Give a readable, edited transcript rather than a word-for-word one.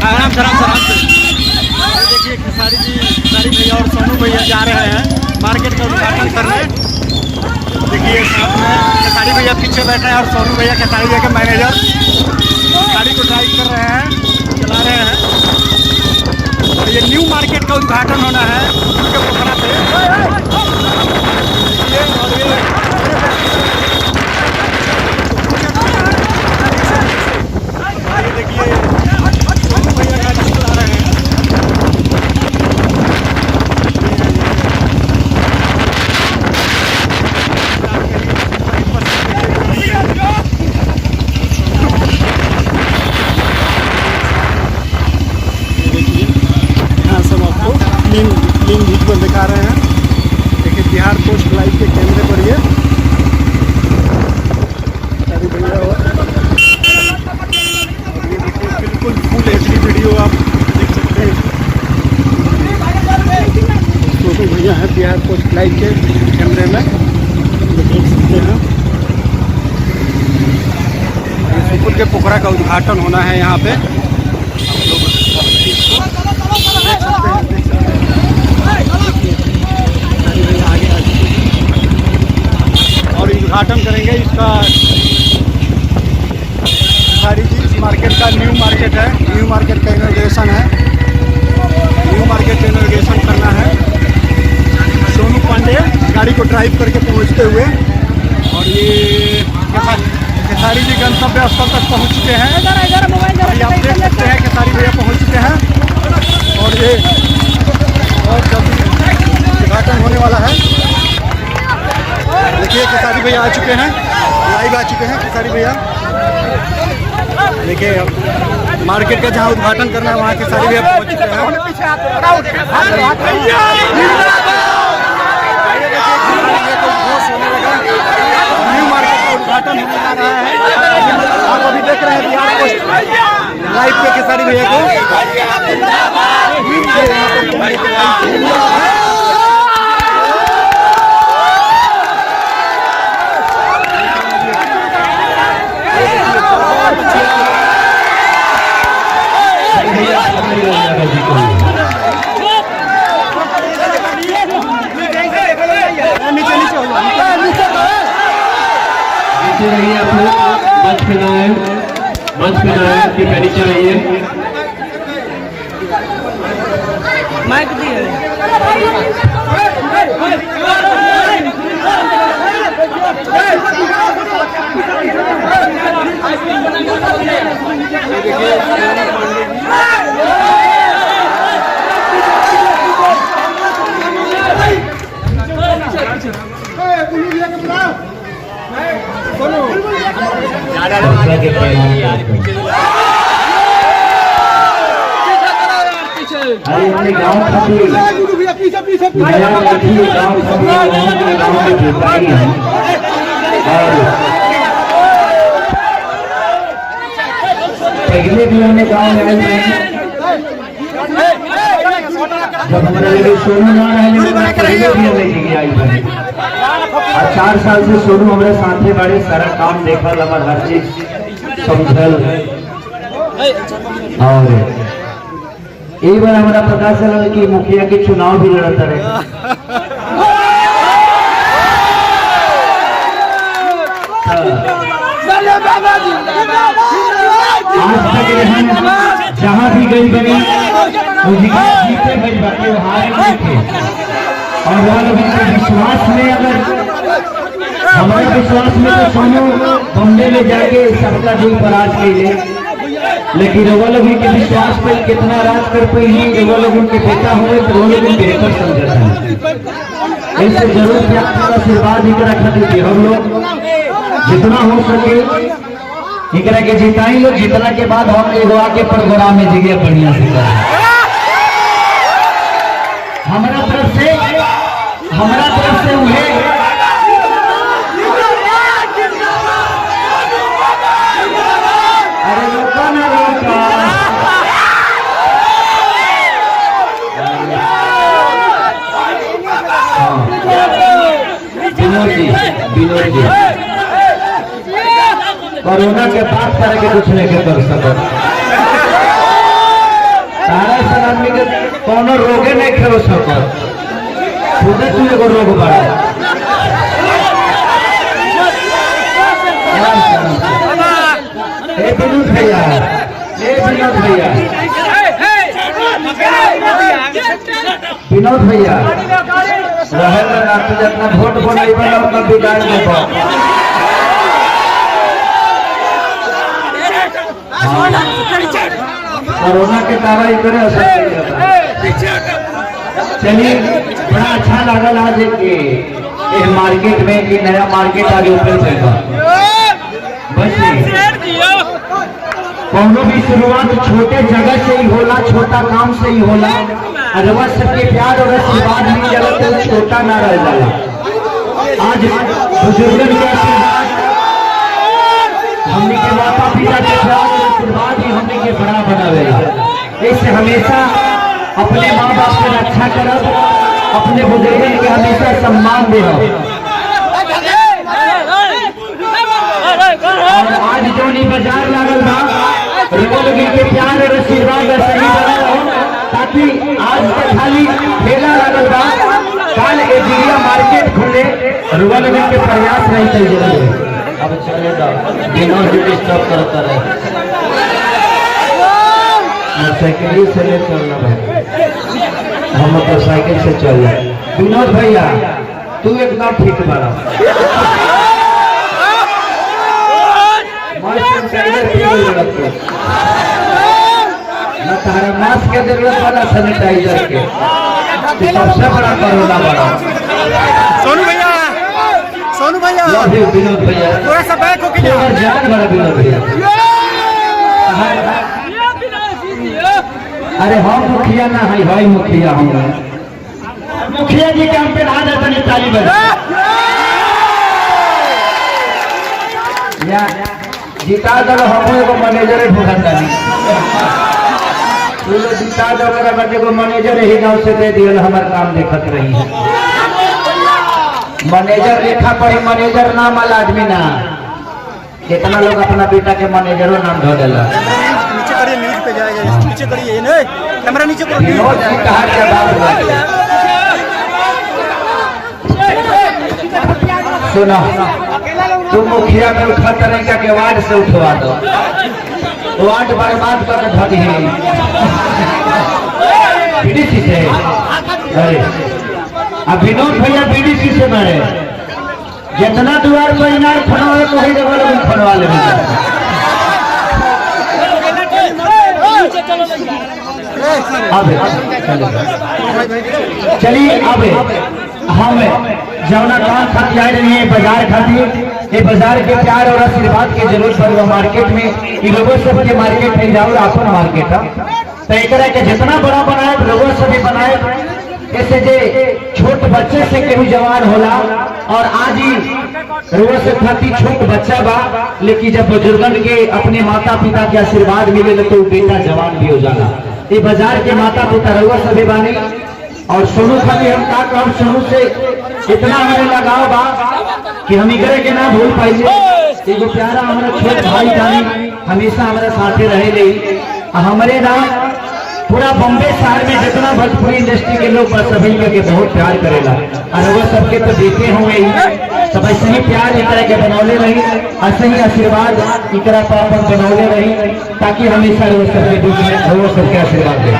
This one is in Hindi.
आराम से देखिए खेसारी भैया और सोनू भैया जा रहे हैं मार्केट का उद्घाटन करने। देखिए साथ में खेसारी भैया पीछे बैठे हैं और सोनू भैया खेसारी भैया के मैनेजर गाड़ी को ड्राइव कर रहे हैं, चला रहे हैं। और ये न्यू मार्केट का उद्घाटन होना है उनके पोखरा पे। देखिए सोनू भैया गाड़ी चला रहे हैं। क्लीन विजुअल दिखा रहे हैं। देखिए बिहार पोस्ट लाइव के कैमरे पर ये बिल्कुल फुल HD वीडियो आप देख सकते हैं। सोनू भैया है बिहार पोस्ट लाइव के कैमरे में, देख सकते हैं। सुपुर के पोखरा का उद्घाटन होना है यहाँ पे, और उद्घाटन करेंगे इसका। सारी चीज मार्केट का न्यू मार्केट है, न्यू मार्केट का इनॉग्रेशन है, न्यू मार्केट का इनॉग्रेशन करना है। सोनू पांडे गाड़ी को ड्राइव करके पहुंचते हुए, और ये खेसारी जी गंतव्य स्थल तक पहुंच चुके हैं। अभी आप देख सकते हैं खेसारी भैया पहुंच चुके हैं और ये बहुत जल्दी उद्घाटन होने वाला है। देखिए खेसारी भैया आ चुके हैं, लाइव आ चुके हैं खेसारी भैया। देखिए मार्केट का जहां उद्घाटन करना है वहां खेसारी भैया पहुंच चुके हैं। न्यू मार्केट का उद्घाटन होने जा रहा है। आप अभी देख रहे हैं बिहार पोस्ट लाइव पे खेसारी भैया को। नीचे रहिए आप लोग, मंच पे ना आए, मंच पे ना आए, नीचे रहिए। माइक दिए अरे हमने गाँव पहले भी हमने गाँव में आए जब हमारे लिए सोनू ना रहे पहले भी हमें जगह आई बने। और 4 साल से सोनू हमारे साथे बड़े सारा काम देखल, हमारे हर चीज समझल। और एक बार हमारा पता चला कि मुखिया के चुनाव भी लड़ता रहे। आज तक जहाँ भी गई बनी जीते गई बाकी हारे नहीं थे। और वो लोग इनके विश्वास में, अगर हमारे विश्वास में तो सोनू बम्बे में जाके सबका दिल पर राज के लिए, लेकिन वो लोग इनके विश्वास पे कितना राज कर पाई है। वो लोग उनके बेटा हुए तो वो लोग बेहतर समझता है। इससे जरूर से आपका आशीर्वाद ही रखा दीजिए। हम लोग जितना हो सके इकरा के जिताई लोग, जितना के बाद हम एगो आके प्रोग्राम में जगह बढ़िया से करें। हमारा तरफ से उन्हें अरे रोका ना रोका विनोद जी कोरोना के बात करके कुछ नहीं कर सकते। कोनो रोगे नहीं खेलो सकर खुद तू एगो रोग बड़ा ए विनोद भैया विनोद भैया रहे ना तो जितना वोट बनाइबा ना उतना बिगाड़ देबो कोरोना के दवाई करे चलिए बड़ा अच्छा लागल आज के मार्केट में कि नया मार्केट आगे ऊपर चलेगा कोनो भी शुरुआत छोटे जगह से ही होला छोटा काम से ही होला अरवा सबके प्यार और आशीर्वाद मिल जाला तो छोटा ना रह जाला आज बुजुर्गन के आशीर्वाद हमने के माता पिता के प्यार और आशीर्वाद ही हमने के बड़ा बनावेला इससे हमेशा अपने माँ बाप की रक्षा करब अपने बुजुर्गन के हमेशा सम्मान देना और आज जो बाजार लागल बा लोगों के प्यार और आशीर्वाद सही बना रहो ताकि आज तक खाली ठेला लागल बा कल एरिया मार्केट खुले रुआ लोगों के प्रयास नहीं चल रहे अब चलेगा बिना डिस्टर्ब करता रहे मोटरसाइकिल से ले चलना भाई हम मोटरसाइकिल से चल रहे विनोद भैया तू एकदम ठीक बड़ा न तारा मास्क के जरूरत वाला सैनिटाइजर के सबसे बड़ा कोरोना बड़ा सोनू भैया विनोद भैया थोड़ा सा बैक होके जाओ जान बड़ा विनोद भैया अरे हम मुखिया ना है भाई मुखिया हम मुखिया जी काम पे आ जाता नहीं ताली बजा जीता दल हम एगो मैनेजर भुगता नहीं जीता दल एगो मैनेजर ही गाँव से दे दिए हमार काम देखत रही है मैनेजर लिखा पड़ी मैनेजर नाम वाला आदमी ना कितना लोग अपना बेटा के मैनेजरों नाम धो देला नीचे करिए न्यूज पे जाएगा नीचे करिए नहीं कैमरा नीचे करो सुना तुम मुखिया में उठा तरीका के वार्ड से उठवा दो वार्ड बर्बाद कर धरी बीडीसी से अरे अब विनोद भैया बीडीसी से मारे जितना द्वार पर इनार फनवा तो ही जगह लोग फनवा ले चलिए अब हम जौना काम खातिर आए रही है बाजार खातिर ये बाजार के प्यार और आशीर्वाद की जरूरत पड़ेगा मार्केट में ये लोगों सब के मार्केट में जाओ अपन मार्केट है तो एक के जितना बड़ा बनाए लोगों से भी बनाए ऐसे जे छोट बच्चे से केहू जवान होला और आज ही रोज से खाती छोट बच्चा बा लेकिन जब बुजुर्गन के अपने माता पिता के आशीर्वाद मिले तो बेटा जवान भी हो जाना ये बाजार के माता पिता रउआ सभी बानी और सोनू खाली हम का कहब सोनू से इतना हमें लगाव बा कि हम इकरे के ना भूल पाइए एगो प्यारा हमारा छोट भाई जानी हमेशा हमारे साथे रहे ले हमारे ना पूरा बॉम्बे शहर में जितना भोजपुरी इंडस्ट्री के लोग सभी के बहुत प्यार करेला और वो सबके तो देते होंगे ही सब ऐसे ही प्यार इकरा के बनौले रही ऐसे ही आशीर्वाद इकरा पर बनौले रही ताकि हमेशा वो सबके दुख में वो सबके आशीर्वाद दे।